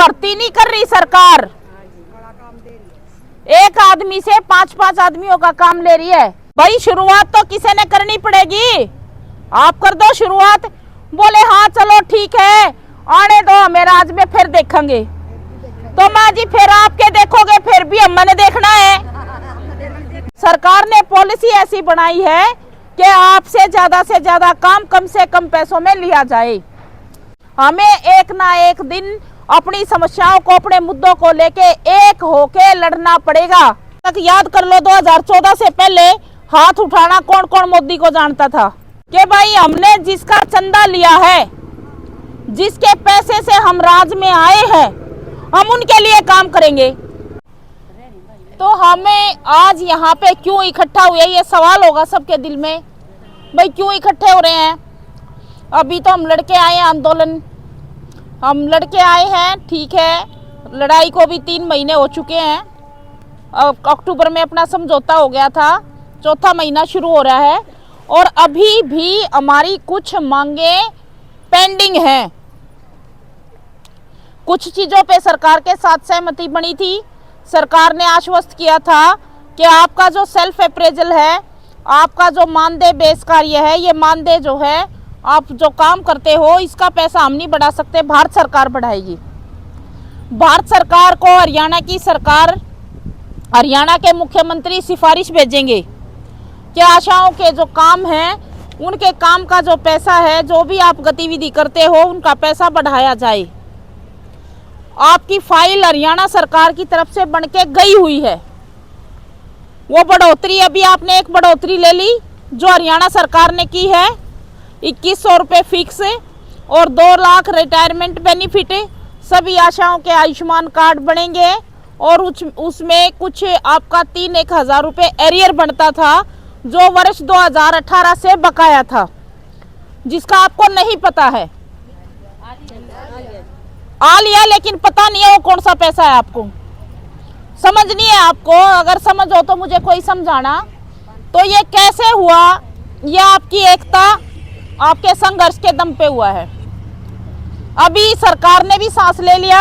भर्ती नहीं कर रही सरकार, एक आदमी से 5-5 आदमियों का काम ले रही है। भाई शुरुआत तो किसी ने करनी पड़ेगी, आप कर दो शुरुआत। बोले हाँ चलो ठीक है, आने दो हमें राज में, फिर देखेंगे। तो माँ जी फिर आपके देखोगे, फिर भी हमने देखना है। सरकार ने पॉलिसी ऐसी बनाई है कि आपसे ज्यादा काम कम से कम पैसों में लिया जाए। हमें एक ना एक दिन अपनी समस्याओं को, अपने मुद्दों को लेके एक होके लड़ना पड़ेगा। तक याद कर लो 2014 से पहले हाथ उठाना कौन कौन मोदी को जानता था कि भाई हमने जिसका चंदा लिया है, जिसके पैसे से हम राज में आए हैं, हम उनके लिए काम करेंगे। तो हमें आज यहाँ पे क्यों इकट्ठा हुए, ये सवाल होगा सबके दिल में, भाई क्यों इकट्ठे हो रहे हैं। अभी तो हम लड़के आए हैं आंदोलन, हम लड़के आए हैं, ठीक है, लड़ाई को भी 3 महीने हो चुके हैं। अक्टूबर में अपना समझौता हो गया था, चौथा महीना शुरू हो रहा है और अभी भी हमारी कुछ मांगे पेंडिंग हैं। कुछ चीजों पे सरकार के साथ सहमति बनी थी। सरकार ने आश्वस्त किया था कि आपका जो सेल्फ अप्रेजल है, आपका जो मानदेय बेस कार्य है, ये मानदेय जो है आप जो काम करते हो इसका पैसा हम नहीं बढ़ा सकते, भारत सरकार बढ़ाएगी। भारत सरकार को हरियाणा की सरकार, हरियाणा के मुख्यमंत्री सिफारिश भेजेंगे कि आशाओं के जो काम हैं उनके काम का जो पैसा है, जो भी आप गतिविधि करते हो उनका पैसा बढ़ाया जाए। आपकी फाइल हरियाणा सरकार की तरफ से बन के गई हुई है, वो बढ़ोतरी, अभी आपने एक बढ़ोतरी ले ली जो हरियाणा सरकार ने की है, 2100 रुपये फिक्स और 2 लाख रिटायरमेंट बेनिफिट। सभी आशाओं के आयुष्मान कार्ड बनेंगे और उसमें कुछ आपका 3-1 हज़ार रुपये एरियर बनता था जो वर्ष 2018 से बकाया था, जिसका आपको नहीं पता है। आ लिया, लेकिन पता नहीं है वो कौन सा पैसा है, आपको समझ नहीं है। आपको अगर समझ हो तो मुझे कोई समझाना। तो ये कैसे हुआ, ये आपकी एकता, आपके संघर्ष के दम पे हुआ है। अभी सरकार ने भी सांस ले लिया,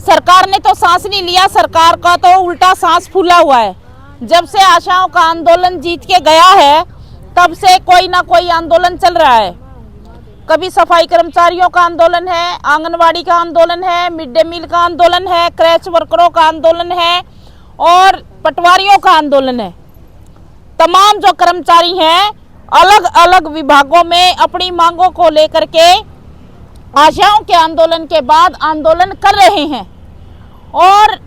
सरकार ने तो सांस नहीं लिया, सरकार का तो उल्टा सांस फूला हुआ है। जब से आशाओं का आंदोलन जीत के गया है तब से कोई ना कोई आंदोलन चल रहा है। कभी सफाई कर्मचारियों का आंदोलन है, आंगनवाड़ी का आंदोलन है, मिड डे मील का आंदोलन है, क्रैच वर्करों का आंदोलन है और पटवारियों का आंदोलन है। तमाम जो कर्मचारी हैं अलग अलग विभागों में अपनी मांगों को लेकर के आशाओं के आंदोलन के बाद आंदोलन कर रहे हैं और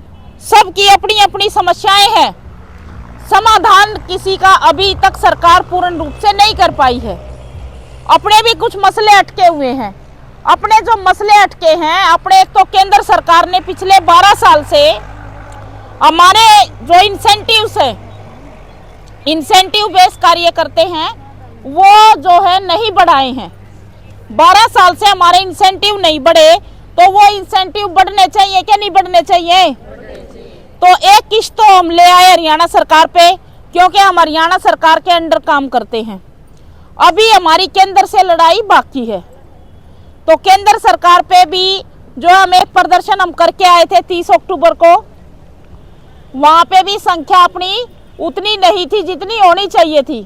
सबकी अपनी अपनी समस्याएं हैं। समाधान किसी का अभी तक सरकार पूर्ण रूप से नहीं कर पाई है। अपने भी कुछ मसले अटके हुए हैं। अपने जो मसले अटके हैं, अपने एक तो केंद्र सरकार ने पिछले 12 साल से हमारे जो इंसेंटिव्स है, इंसेंटिव बेस कार्य करते हैं, वो जो है नहीं बढ़ाए हैं। 12 साल से हमारे इंसेंटिव नहीं बढ़े, तो वो इंसेंटिव बढ़ने चाहिए क्या नहीं बढ़ने चाहिए। तो एक किस्त तो हम ले आए हरियाणा सरकार पे, क्योंकि हम हरियाणा सरकार के अंडर काम करते हैं। अभी हमारी केंद्र से लड़ाई बाकी है, तो केंद्र सरकार पे भी जो हम एक प्रदर्शन हम करके आए थे 30 अक्टूबर को, वहाँ पे भी संख्या अपनी उतनी नहीं थी जितनी होनी चाहिए थी।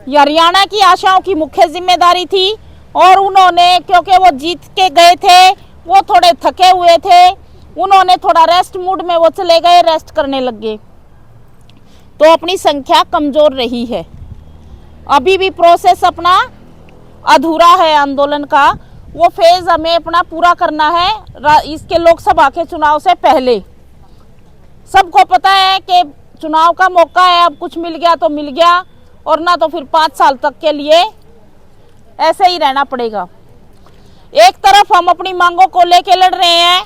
हरियाणा की आशाओं की मुख्य जिम्मेदारी थी और उन्होंने, क्योंकि वो जीत के गए थे, वो थोड़े थके हुए थे, उन्होंने थोड़ा रेस्ट मूड में वो चले गए, रेस्ट करने लग गए, तो अपनी संख्या कमजोर रही है। अभी भी प्रोसेस अपना अधूरा है आंदोलन का, वो फेज हमें अपना पूरा करना है इसके लोकसभा के चुनाव से पहले। सबको पता है कि चुनाव का मौका है, अब कुछ मिल गया तो मिल गया, और ना तो फिर 5 साल तक के लिए ऐसे ही रहना पड़ेगा। एक तरफ हम अपनी मांगों को लेके लड़ रहे हैं,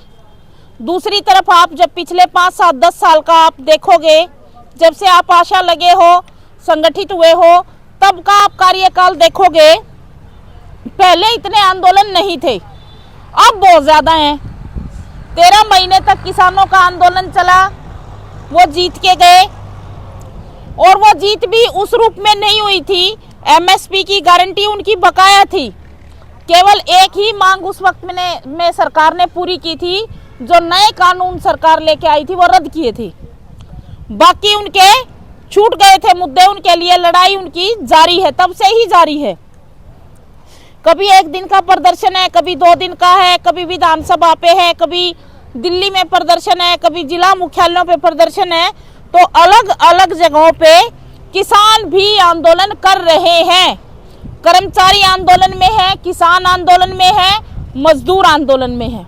दूसरी तरफ आप जब पिछले 5, 7, 10 साल का आप देखोगे, जब से आप आशा लगे हो, संगठित हुए हो, तब का आप कार्यकाल देखोगे, पहले इतने आंदोलन नहीं थे, अब बहुत ज्यादा हैं। 13 महीने तक किसानों का आंदोलन चला, वो जीत के गए, और वो जीत भी उस रूप में नहीं हुई थी। एमएसपी की गारंटी उनकी बकाया थी, केवल एक ही मांग उस वक्त में सरकार ने पूरी की थी, जो नए कानून सरकार लेके आई थी वो रद्द किए थे। बाकी उनके छूट गए थे मुद्दे, उनके लिए लड़ाई उनकी जारी है, तब से ही जारी है। कभी एक दिन का प्रदर्शन है, कभी 2 दिन का है, कभी विधानसभा पे है, कभी दिल्ली में प्रदर्शन है, कभी जिला मुख्यालयों पे प्रदर्शन है। तो अलग अलग जगहों पे किसान भी आंदोलन कर रहे हैं। कर्मचारी आंदोलन में है, किसान आंदोलन में है, मजदूर आंदोलन में है।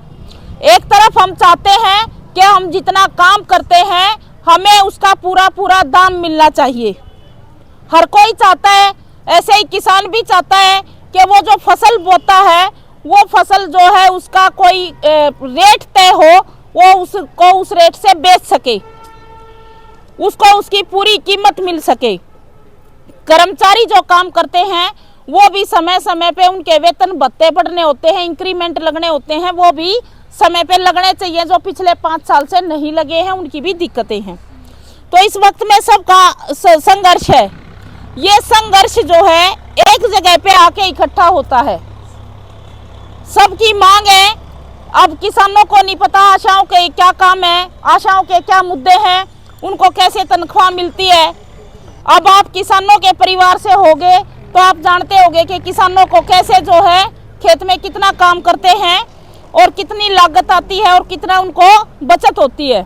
एक तरफ हम चाहते हैं कि हम जितना काम करते हैं हमें उसका पूरा पूरा दाम मिलना चाहिए, हर कोई चाहता है। ऐसे ही किसान भी चाहता है कि वो जो फसल बोता है वो फसल जो है उसका कोई रेट तय हो, वो उसको उस रेट से बेच सके, उसको उसकी पूरी कीमत मिल सके। कर्मचारी जो काम करते हैं वो भी समय समय पे उनके वेतन भत्ते बढ़ने होते हैं, इंक्रीमेंट लगने होते हैं, वो भी समय पे लगने चाहिए। जो पिछले 5 साल से नहीं लगे हैं उनकी भी दिक्कतें हैं। तो इस वक्त में सबका संघर्ष है। ये संघर्ष जो है एक जगह पे आके इकट्ठा होता है, सबकी मांग है। अब किसानों को नहीं पता आशाओं के क्या काम है, आशाओं के क्या मुद्दे हैं, उनको कैसे तनख्वाह मिलती है। अब आप किसानों के परिवार से होगे तो आप जानते होंगे कि किसानों को कैसे जो है खेत में कितना काम करते हैं और कितनी लागत आती है और कितना उनको बचत होती है।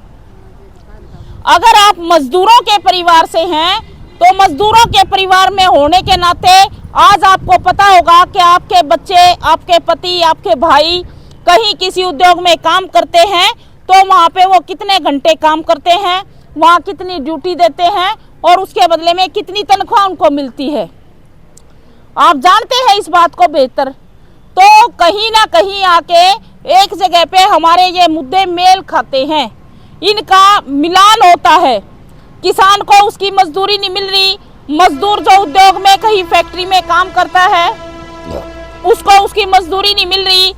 अगर आप मजदूरों के परिवार से हैं तो मजदूरों के परिवार में होने के नाते आज आपको पता होगा कि आपके बच्चे, आपके पति, आपके भाई कहीं किसी उद्योग में काम करते हैं तो वहाँ पे वो कितने घंटे काम करते हैं, वहाँ कितनी ड्यूटी देते हैं और उसके बदले में कितनी तनख्वाह उनको मिलती है। आप जानते हैं इस बात को बेहतर। तो कहीं ना कहीं आके एक जगह पे हमारे ये मुद्दे मेल खाते हैं, इनका मिलान होता है। किसान को उसकी मजदूरी नहीं मिल रही, मजदूर जो उद्योग में कहीं फैक्ट्री में काम करता है उसको उसकी मजदूरी नहीं मिल रही।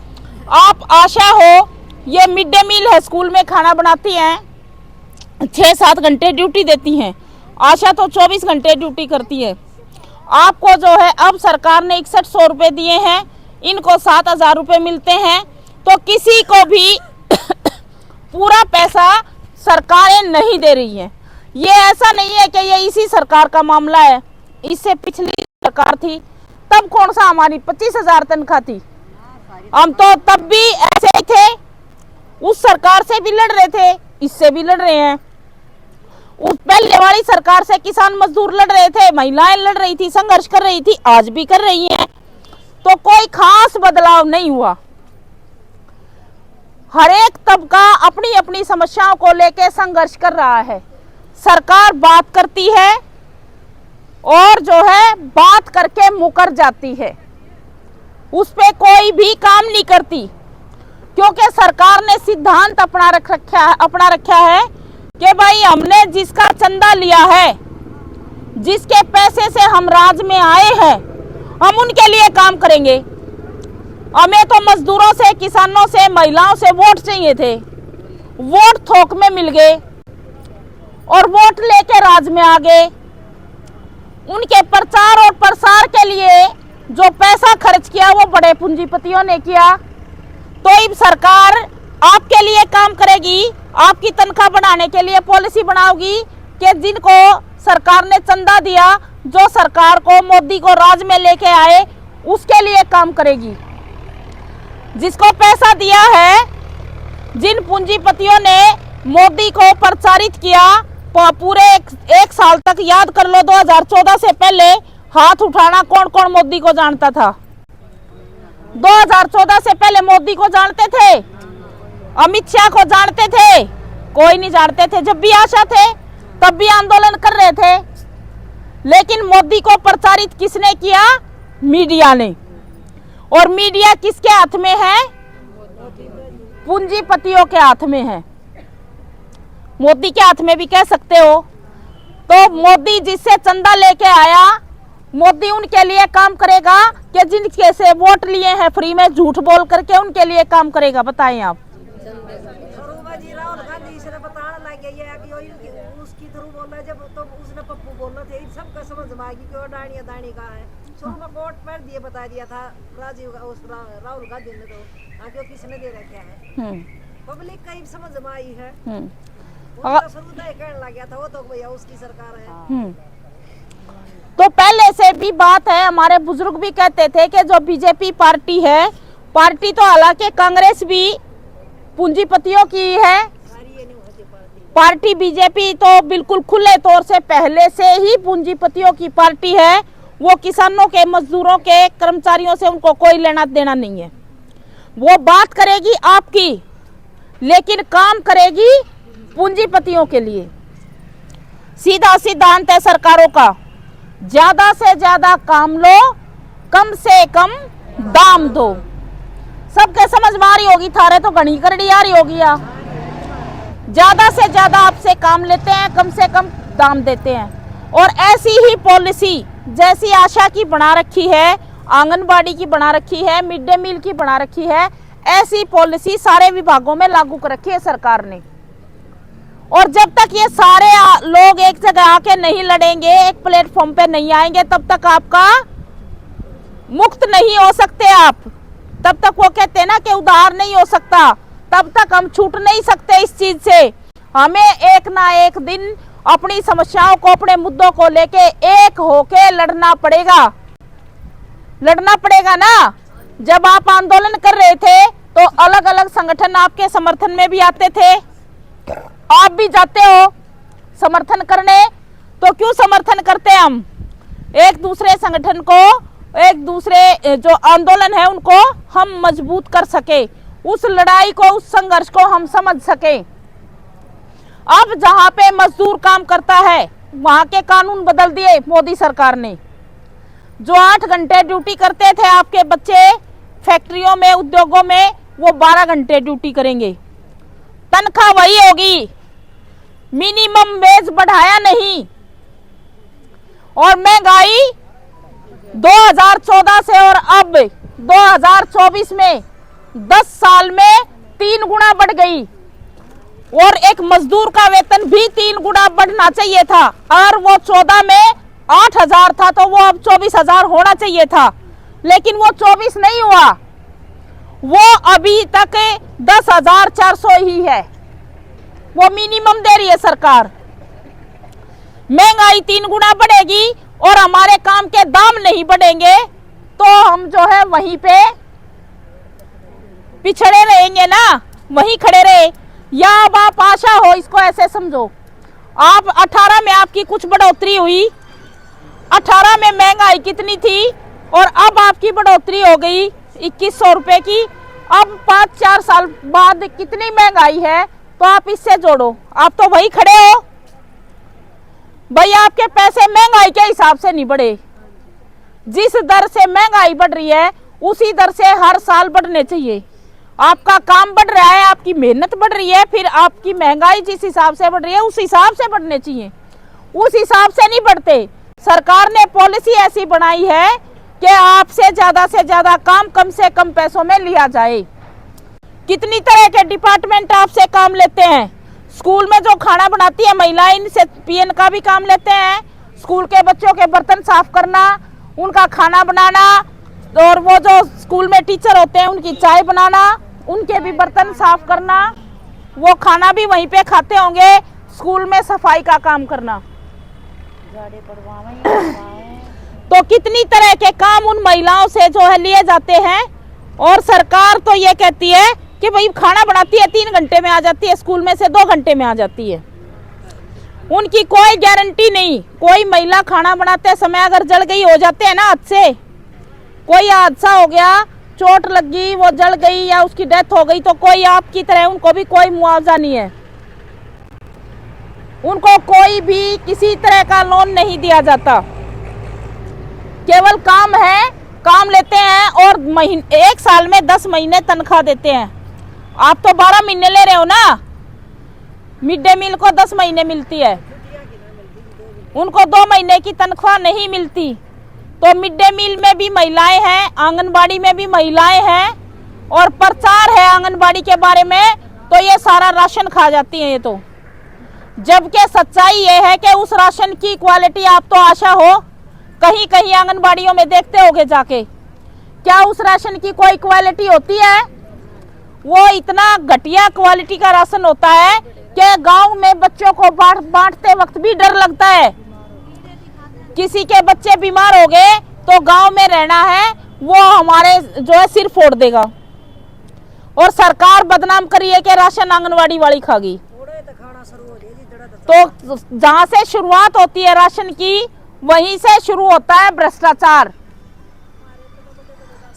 आप आशा हो, ये मिड डे मील है, स्कूल में खाना बनाती हैं, 6-7 घंटे ड्यूटी देती हैं। आशा तो 24 घंटे ड्यूटी करती है। आपको जो है अब सरकार ने 6100 रुपये दिए हैं, इनको 7000 रुपये मिलते हैं। तो किसी को भी पूरा पैसा सरकारें नहीं दे रही हैं। ये ऐसा नहीं है कि ये इसी सरकार का मामला है, इससे पिछली सरकार थी तब कौन सा हमारी 25,000 तनख्वाह थी, हम तो तब भी ऐसे ही थे, उस सरकार से भी लड़ रहे थे, इससे भी लड़ रहे हैं। उस पहले वाली सरकार से किसान मजदूर लड़ रहे थे, महिलाएं लड़ रही थी, संघर्ष कर रही थी, आज भी कर रही हैं। तो कोई खास बदलाव नहीं हुआ। हर एक तबका अपनी अपनी समस्याओं को लेकर संघर्ष कर रहा है। सरकार बात करती है और जो है बात करके मुकर जाती है, उस पे कोई भी काम नहीं करती, क्योंकि सरकार ने सिद्धांत अपना रखा है कि भाई हमने जिसका चंदा लिया है, जिसके पैसे से हम राज में आए हैं, हम उनके लिए काम करेंगे। हमें तो मजदूरों से, किसानों से, महिलाओं से वोट चाहिए थे, वोट थोक में मिल गए और वोट लेके राज में आ गए। उनके प्रचार और प्रसार के लिए जो पैसा खर्च किया वो बड़े पूंजीपतियों ने किया। तो अब सरकार आपके लिए काम करेगी, आपकी तनख्वाह बढ़ाने के लिए पॉलिसी बनाओगी कि जिनको सरकार ने चंदा दिया, जो सरकार को, मोदी को राज में लेके आए, उसके लिए काम करेगी। जिसको पैसा दिया है, जिन पूंजीपतियों ने मोदी को प्रचारित किया, पूरे एक साल तक याद कर लो, 2014 से पहले हाथ उठाना कौन कौन मोदी को जानता था। 2014 से पहले मोदी को जानते थे, अमित शाह को जानते थे, कोई नहीं जानते थे। जब भी आशा थे तब भी आंदोलन कर रहे थे, लेकिन मोदी को प्रचारित किसने किया? मीडिया ने। और मीडिया किसके हाथ में है? पूंजीपतियों के हाथ में है, मोदी के हाथ में भी कह सकते हो। तो मोदी जिससे चंदा लेके आया, मोदी उनके लिए काम करेगा कि जिनके से वोट लिए हैं फ्री में झूठ बोल करके उनके लिए काम करेगा? बताएं आप। उसकी थ्रू बोलना, जब तो उसने पप्पू बोलना थे, सबका समझ में आ गई कि वो डाणी का है। शुरू में वोट पर दिए बता दिया था राजीव उस राहुल गांधी ने, तो आगे किसने दे रखा है, पब्लिक का ही समझ में आई है। वो तो शुरू से कहने लग गया था वो तो भैया उसकी सरकार है। तो पहले से भी बात है, हमारे बुजुर्ग भी कहते थे कि जो बीजेपी पार्टी है, पार्टी तो हालांकि कांग्रेस भी पूंजीपतियों की है, पार्टी बीजेपी तो बिल्कुल खुले तौर से पहले से ही पूंजीपतियों की पार्टी है। वो किसानों के, मजदूरों के, कर्मचारियों से उनको कोई लेना देना नहीं है। वो बात करेगी आपकी, लेकिन काम करेगी पूंजीपतियों के लिए। सीधा सिद्धांत है सरकारों का, ज्यादा से ज्यादा काम लो, कम से कम दाम दो। सबके समझ में आ रही होगी, थारे तो घनी करड़ी आ रही होगी। ज्यादा से ज्यादा आपसे काम लेते हैं, कम से कम दाम देते हैं। और ऐसी ही पॉलिसी जैसी आशा की बना रखी है, आंगनबाड़ी की बना रखी है, मिड डे मील की बना रखी है, ऐसी पॉलिसी सारे विभागों में लागू कर रखी है सरकार ने। और जब तक ये सारे लोग एक जगह आके नहीं लड़ेंगे, एक प्लेटफॉर्म पे नहीं आएंगे, तब तक आपका मुक्त नहीं हो सकते आप। तब तक वो कहते हैं ना कि उधार नहीं हो सकता, तब तक हम छूट नहीं सकते इस चीज से। हमें एक ना एक दिन अपनी समस्याओं को, अपने मुद्दों को लेके एक होके लड़ना पड़ेगा। लड़ना पड़ेगा ना। जब आप आंदोलन कर रहे थे तो अलग अलग संगठन आपके समर्थन में भी आते थे, आप भी जाते हो समर्थन करने। तो क्यों समर्थन करते हैं हम? एक दूसरे संगठन को, एक दूसरे जो आंदोलन है उनको हम मजबूत कर सके, उस लड़ाई को, उस संघर्ष को हम समझ सके। अब जहां पे मजदूर काम करता है वहां के कानून बदल दिए मोदी सरकार ने। जो 8 घंटे ड्यूटी करते थे आपके बच्चे फैक्ट्रियों में, उद्योगों में, वो 12 घंटे ड्यूटी करेंगे। तनख्वाह वही होगी, मिनिमम वेज बढ़ाया नहीं। और महंगाई 2014 से और अब 2024 में 10 साल में 3 गुना बढ़ गई। और एक मजदूर का वेतन भी 3 गुना बढ़ना चाहिए था। और वो 14 में 8,000 था तो वो अब 24,000 होना चाहिए था, लेकिन वो 24 नहीं हुआ, वो अभी तक 10,400 ही है। वो मिनिमम दे रही है सरकार। महंगाई 3 गुना बढ़ेगी और हमारे काम के दाम नहीं बढ़ेंगे तो हम जो है वहीं पे पिछड़े रहेंगे ना, वहीं खड़े रहे। या अब आप आशा हो, इसको ऐसे समझो, आप 18 में आपकी कुछ बढ़ोतरी हुई, 18 में महंगाई कितनी थी और अब आपकी बढ़ोतरी हो गई 2100 रुपए की। अब 5-4 साल बाद कितनी महंगाई है तो आप इससे जोड़ो, आप तो वही खड़े हो भाई। आपके पैसे महंगाई के हिसाब से नहीं बढ़े। जिस दर से महंगाई बढ़ रही है उसी दर से हर साल बढ़ने चाहिए। आपका काम बढ़ रहा है, आपकी मेहनत बढ़ रही है, फिर आपकी महंगाई जिस हिसाब से बढ़ रही है उस हिसाब से बढ़ने चाहिए। उस हिसाब से नहीं बढ़ते। सरकार ने पॉलिसी ऐसी बनाई है कि आपसे ज्यादा काम कम से कम पैसों में लिया जाए। कितनी तरह के डिपार्टमेंट आपसे काम लेते हैं। स्कूल में जो खाना बनाती है महिलाएं, इनसे पीएन का भी काम लेते हैं। स्कूल के बच्चों के बर्तन साफ करना, उनका खाना बनाना, और वो जो स्कूल में टीचर होते हैं उनकी चाय बनाना, उनके भी बर्तन साफ करना। वो खाना भी वहीं पे खाते होंगे। स्कूल में सफाई का काम करना, तो कितनी तरह के काम उन महिलाओं से जो है लिए जाते हैं। और सरकार तो ये कहती है कि भाई खाना बनाती है 3 घंटे में आ जाती है, स्कूल में से 2 घंटे में आ जाती है। उनकी कोई गारंटी नहीं। कोई महिला खाना बनाते समय अगर जल गई, हो जाते हैं ना हाथ से, कोई हादसा हो गया, चोट लग गई, वो जल गई या उसकी डेथ हो गई, तो कोई आपकी तरह उनको भी कोई मुआवजा नहीं है। उनको कोई भी किसी तरह का लोन नहीं दिया जाता। केवल काम है, काम लेते हैं और एक साल में 10 महीने तनख्वाह देते हैं। आप तो 12 महीने ले रहे हो ना। मिड डे मील को 10 महीने मिलती है, उनको 2 महीने की तनख्वाह नहीं मिलती। तो मिड डे मील में भी महिलाएं हैं, आंगनबाड़ी में भी महिलाएं हैं, और प्रचार है आंगनबाड़ी के बारे में तो ये सारा राशन खा जाती हैं ये तो। जबकि सच्चाई ये है कि उस राशन की क्वालिटी, आप तो आशा हो कहीं कहीं आंगनबाड़ियों में देखते होगे जाके, क्या उस राशन की कोई क्वालिटी होती है? वो इतना घटिया क्वालिटी का राशन होता है कि गांव में बच्चों को बांटते वक्त भी डर लगता है। किसी के बच्चे बीमार हो गए तो गांव में रहना है वो हमारे जो है सिर फोड़ देगा। और सरकार बदनाम करी है कि राशन आंगनवाड़ी वाली खागी। तो जहां से शुरुआत होती है राशन की, वहीं से शुरू होता है भ्रष्टाचार।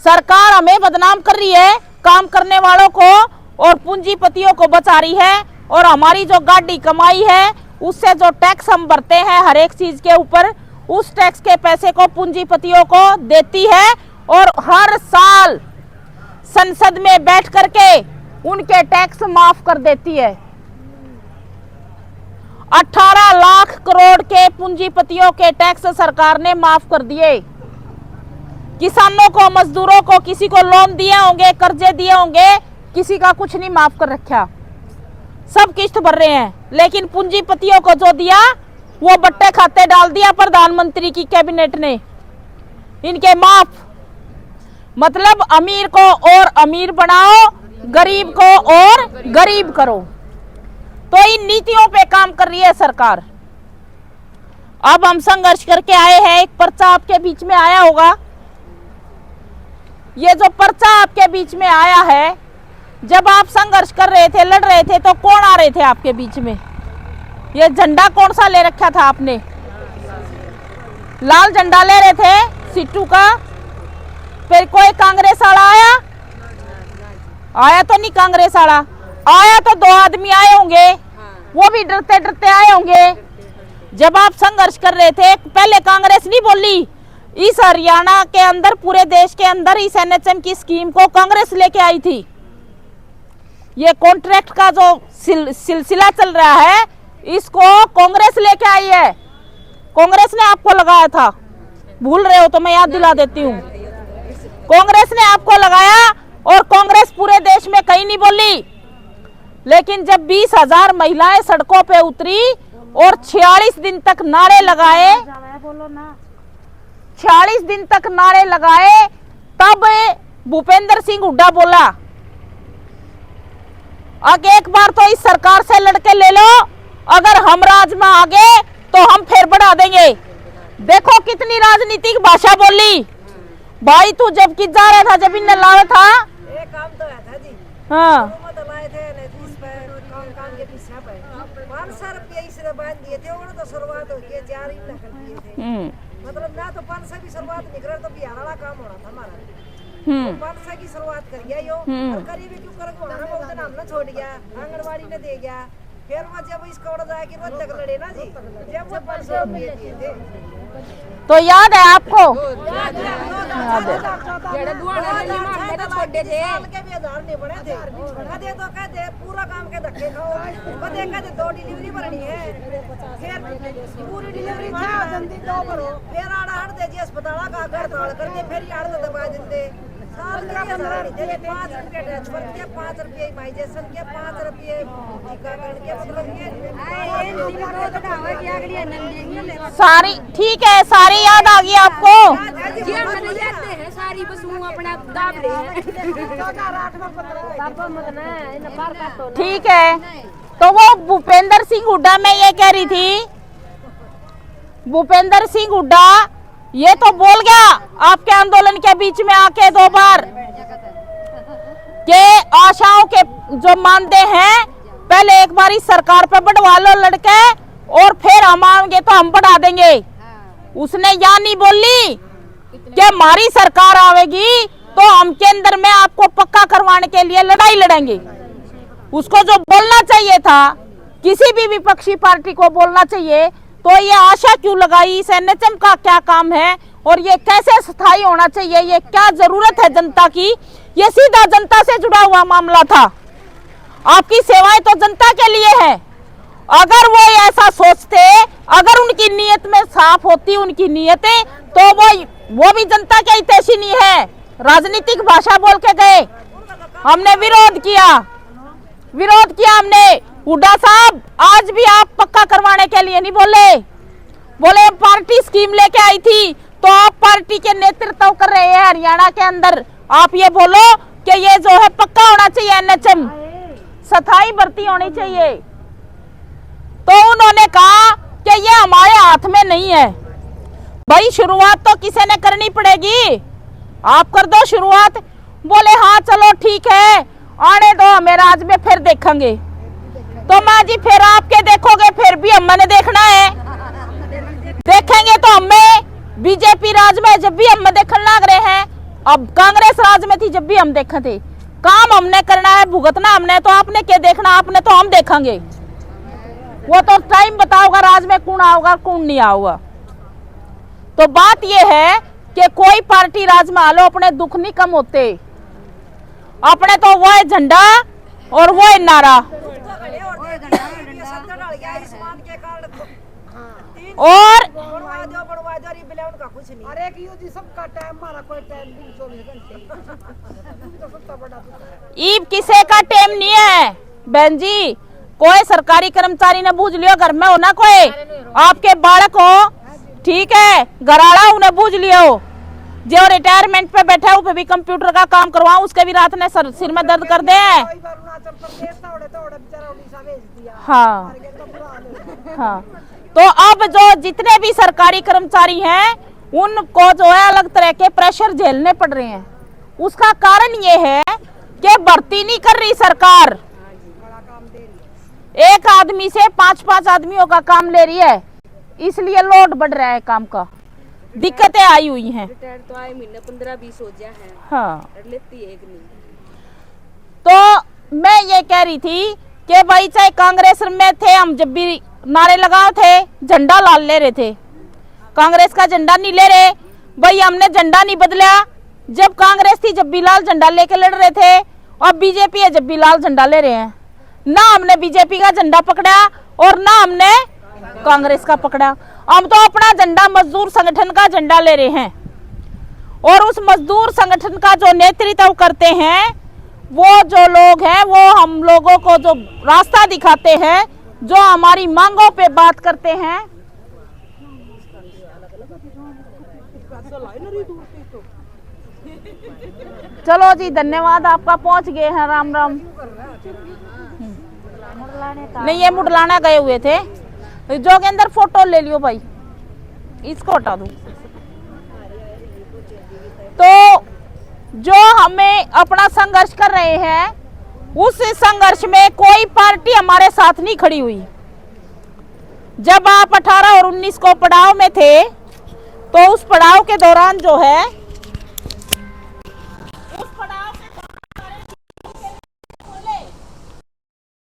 सरकार हमें बदनाम कर रही है, काम करने वालों को और पूंजीपतियों को बचा रही है, और हमारी जो गाड़ी कमाई है उससे जो टैक्स हम भरते हैं हर एक चीज के ऊपर, उस टैक्स के पैसे को पूंजीपतियों को देती है और हर साल संसद में बैठ करके उनके टैक्स माफ कर देती है। 18 लाख करोड़ के पूंजीपतियों के टैक्स सरकार ने माफ कर दिए। किसानों को, मजदूरों को, किसी को लोन दिए होंगे, कर्जे दिए होंगे, किसी का कुछ नहीं माफ कर रखा, सब किस्त भर रहे हैं। लेकिन पूंजीपतियों को जो दिया वो बट्टे खाते डाल दिया प्रधानमंत्री की कैबिनेट ने, इनके माफ। मतलब अमीर को और अमीर बनाओ, गरीब को और गरीब करो। तो इन नीतियों पे काम कर रही है सरकार। अब हम संघर्ष करके आए हैं, एक पर्चा आपके बीच में आया होगा। ये जो पर्चा आपके बीच में आया है, जब आप संघर्ष कर रहे थे, लड़ रहे थे, तो कौन आ रहे थे आपके बीच में? ये झंडा कौन सा ले रखा था आपने? लाल झंडा ले रहे थे सिट्टू का। फिर कोई कांग्रेस वाला आया? आया तो नहीं कांग्रेस वाला, आया तो 2 आदमी आए होंगे, वो भी डरते डरते आए होंगे। जब आप संघर्ष कर रहे थे, पहले कांग्रेस नहीं बोली। इस हरियाणा के अंदर, पूरे देश के अंदर इस एनएचएम की स्कीम को कांग्रेस लेके आई थी। ये कॉन्ट्रैक्ट का जो सिलसिला चल रहा है, इसको कांग्रेस लेके आई है। कांग्रेस ने आपको लगाया था, भूल रहे हो तो मैं याद दिला देती हूँ। कांग्रेस ने आपको लगाया और कांग्रेस पूरे देश में कहीं नहीं बोली। लेकिन जब 20,000 महिलाएं सड़कों पे उतरी और 46 दिन तक नारे लगाए, 46 दिन तक नारे लगाए, तब भूपेंद्र सिंह हुड्डा बोला, अब एक बार तो इस सरकार से लड़के ले लो, अगर हम राज में आ गए तो हम फिर बढ़ा देंगे। देखो कितनी राजनीतिक भाषा बोली। भाई तू जब कि जा रहा था, जब इन्हें लाया था, एक काम तो है था जी। हाँ, तो लाए थे इस पे काम के पीछे पे 500 रुपये इसने बांध दिए थे, उन्होंने तो शुरुआत हो गई 4 ही कर दिए थे। मतलब ना तो 500 की शुरुआत निकल तो बिहार वाला काम हो रहा था हमारा। 500 की शुरुआत कर गया यो, और करीबी क्यों कर बहुत नाम ना छोड़ गया, आंगनबाड़ी ने दे गया। फिर वो जब इसका ऑर्डर आया कि वो तक लड़े ना जी, जब वो 500 रुपये दिए थे, तो याद है आपको? याद है। साल के भी 1000 नहीं बने थे। कदे तो कहते पूरा काम के धक्के खाओ, कदे कहते 2 डिलीवरी भरनी है, फिर पूरी डिलीवरी दो भरो, फिर आड़ा हट दे जी अस्पताल का घर ताड़ कर दे, फिर आड़ दबा देते। साल के 1000 नहीं थे, 5 रुपये ट्रांसफर के, 5 रुपये इमाइजेशन के, 5 रुपये टीकाकरण के, मतलब ये सारी ठीक है, सारी याद आ गई आपको? सारी बस अपना दाब रहे हैं। ठीक है, तो वो भूपेंद्र सिंह हुड्डा, मैं ये कह रही थी, भूपेंद्र सिंह हुड्डा ये तो बोल गया आपके आंदोलन के बीच में आके 2 बार के आशाओं के जो मानते हैं, पहले एक बार इस सरकार पे बढ़वा लो लड़के, और फिर हम आएंगे तो हम बढ़ा देंगे। उसने या नहीं बोली कि हमारी सरकार आवेगी तो हम केंद्र में आपको पक्का करवाने के लिए लड़ाई लड़ेंगे। उसको जो बोलना चाहिए था, किसी भी विपक्षी पार्टी को बोलना चाहिए, तो ये आशा क्यों लगाई? इस एनएचएम का क्या काम है और ये कैसे स्थायी होना चाहिए, ये क्या जरूरत है जनता की? ये सीधा जनता से जुड़ा हुआ मामला था। आपकी सेवाएं तो जनता के लिए है। अगर वो ऐसा सोचते, अगर उनकी नीयत में साफ होती उनकी नीयतें, तो वो भी जनता के हितैषी नहीं है। राजनीतिक भाषा बोल के गए, हमने विरोध किया हमने। हुड्डा साहब आज भी आप पक्का करवाने के लिए नहीं बोले, बोले पार्टी स्कीम लेके आई थी, तो आप पार्टी के नेतृत्व कर रहे हैं हरियाणा के अंदर, आप ये बोलो कि ये जो है पक्का होना चाहिए, एनएचएम स्थायी भर्ती होनी चाहिए। तो उन्होंने कहा कि ये हमारे हाथ में नहीं है। भाई शुरुआत तो किसी ने करनी पड़ेगी, आप कर दो शुरुआत। बोले हाँ चलो ठीक है, आने दो हमें राज में, फिर देखेंगे। तो माँ जी फिर आपके देखोगे, फिर भी हमने देखना है, देखेंगे तो हमें बीजेपी राज में जब भी हम देखने लग रहे हैं, अब कांग्रेस राज में थी जब भी हम देखे थे। काम हमने करना है, भुगतना हमने, तो आपने क्या देखना, आपने तो हम देखेंगे। वो तो टाइम बताओगा राज में कौन आओगा कौन नहीं आओगा। तो बात यह है कि कोई पार्टी राज में आलो, अपने दुख नहीं कम होते, अपने तो वो है झंडा और वो है नारा। और ईब किसे का टाइम नहीं है बहन जी, कोई सरकारी कर्मचारी ने बूझ लियो घर में हो ना, कोई आपके बालक हो, ठीक है, घराड़ा उन्हें बूझ लियो, जो रिटायरमेंट पे बैठा है वो भी कंप्यूटर का काम करवाओ, उसके भी रात ने सिर में दर्द कर दे। हाँ हाँ, तो अब जो जितने भी सरकारी कर्मचारी हैं उनको जो है अलग तरह के प्रेशर झेलने पड़ रहे हैं। उसका कारण ये है कि भर्ती नहीं कर रही सरकार, एक आदमी से 5-5 आदमियों का काम ले रही है, इसलिए लोड बढ़ रहा है काम का, दिक्कतें आई हुई हैं। रिटायर तो आए महीने 15-20 हो गया है। हाँ, लेती एक नहीं। तो मैं ये कह रही थी कि भाई चाहे कांग्रेस में थे हम, जब भी नारे लगाओ थे झंडा लाल ले रहे थे, कांग्रेस का झंडा नहीं ले रहे। भाई हमने झंडा नहीं बदला, जब कांग्रेस थी जब भी लाल झंडा लेके लड़ रहे थे, और बीजेपी है जब भी लाल झंडा ले रहे हैं। ना हमने बीजेपी का झंडा पकड़ा और ना हमने कांग्रेस का पकड़ा, हम तो अपना झंडा मजदूर संगठन का झंडा ले रहे हैं। और उस मजदूर संगठन का जो नेतृत्व करते हैं वो जो लोग हैं, वो हम लोगों को जो रास्ता दिखाते हैं, जो हमारी मांगों पे बात करते हैं। चलो जी धन्यवाद, आपका पहुंच गए हैं, राम राम। नहीं ये मुडलाना गए हुए थे, जोगेंद्र फोटो ले लियो भाई, इसको हटा दो। तो जो हमें अपना संघर्ष कर रहे हैं, उस संघर्ष में कोई पार्टी हमारे साथ नहीं खड़ी हुई। जब आप 18 और 19 को पड़ाव में थे, तो उस पड़ाव के दौरान जो है